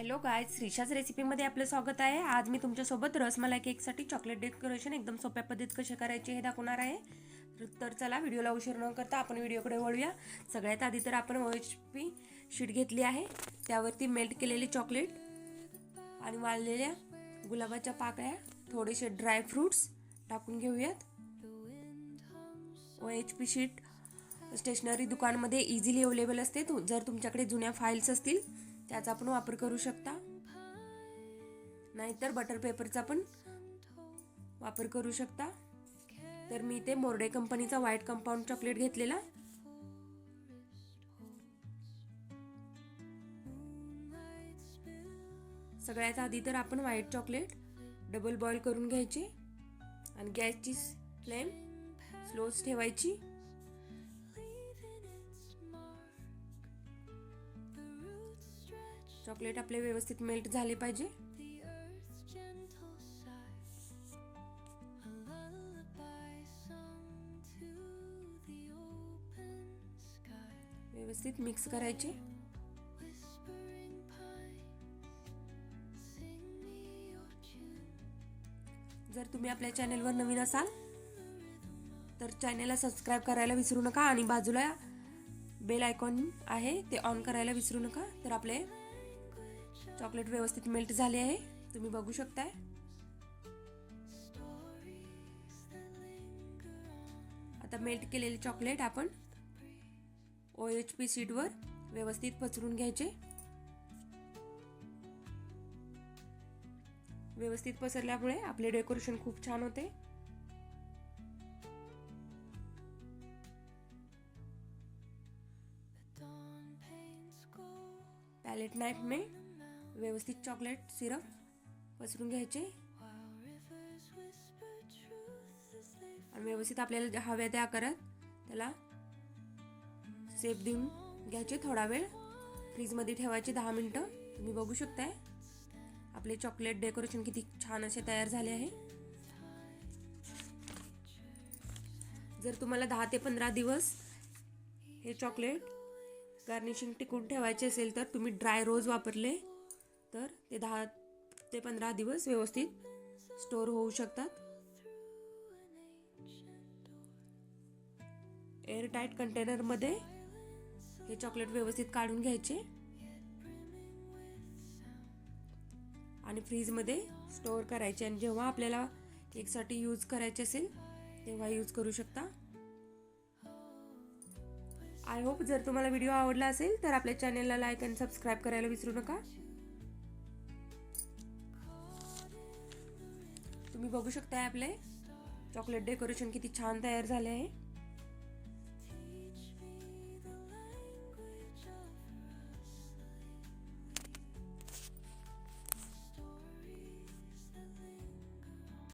Hello guys, श्रीशाच रेसिपीमध्ये आपलं स्वागत आहे. आज मी तुमच्यासोबत रसमलाई केकसाठी चॉकलेट डेकोरेशन एकदम सोप्या पद्धतीत कसे करायचे हे दाखवणार आहे. तर चला व्हिडिओला उशीर न करता आपण व्हिडिओकडे वळूया. सगळ्यात आधी तर आपण OHP शीट घेतली आहे, त्यावरती मेल्ट केलेले चॉकलेट आणि वाळलेल्या गुलाबाच्या पाकळ्या, थोडेसे ड्राय फ्रूट्स टाकून घेऊयात. OHP शीट स्टेशनरी दुकानमध्ये इझिली अवेलेबल असते. जर तुमच्याकडे जुन्या फाईल्स असतील त्याचा पण वापर करू शकता, नाहीतर बटर पेपरचा पण वापर करू शकता. तर मी इथे मोर्डे कंपनीचा व्हाईट कंपाऊंड चॉकलेट घेतलेला. सगळ्यात आधी तर आपण व्हाईट चॉकलेट डबल बॉईल करून घ्यायचे आणि गॅसची फ्लेम स्लोच ठेवायची. चॉकलेट आपले व्यवस्थित मेल्ट झाले पाहिजे. व्यवस्थित मिक्स करायचे. जर तुम्ही आपल्या चॅनलवर नवीन असाल तर चॅनलला सबस्क्राईब करायला विसरू नका आणि बाजूला बेल आयकॉन आहे ते ऑन करायला विसरू नका. तर आपले चॉकलेट व्यवस्थित मेल्ट झाले आहे, तुम्ही बघू शकताय. आता मेल्ट केलेले चॉकलेट आपण OHP शीटवर व्यवस्थित पसरून घ्यायचे. व्यवस्थित पसरल्यामुळे आपले डेकोरेशन खूप छान होते. पॅलेट नाइफ में व्यवस्थित चॉकलेट सिरप पसरून घ्यायचे आणि व्यवस्थित आपल्याला हव्या त्या आकारात त्याला शेप देऊन घ्यायचे. थोडा वेळ फ्रीजमध्ये ठेवायचे, 10 मिनिटं. तुम्ही बघू शकताय आपले चॉकलेट डेकोरेशन किती छान असे तयार झाले आहे. जर तुम्हाला 10 ते 15 दिवस हे चॉकलेट गार्निशिंग टिकून ठेवायचे असेल तर तुम्ही ड्राय रोज वापरले तर ते 10 ते 15 दिवस व्यवस्थित स्टोर होऊ शकतात. एअर टाईट कंटेनरमध्ये हे चॉकलेट व्यवस्थित काढून घ्यायचे आणि फ्रीजमध्ये स्टोअर करायचे आणि जेव्हा आपल्याला केकसाठी यूज करायचे असेल तेव्हा यूज करू शकता. आय होप जर तुम्हाला व्हिडिओ आवडला असेल तर आपल्या चॅनलला लाईक आणि सबस्क्राईब करायला विसरू नका. तुम्ही बघू शकता आपले चॉकलेट डेकोरेशन किती छान तयार झाले आहे.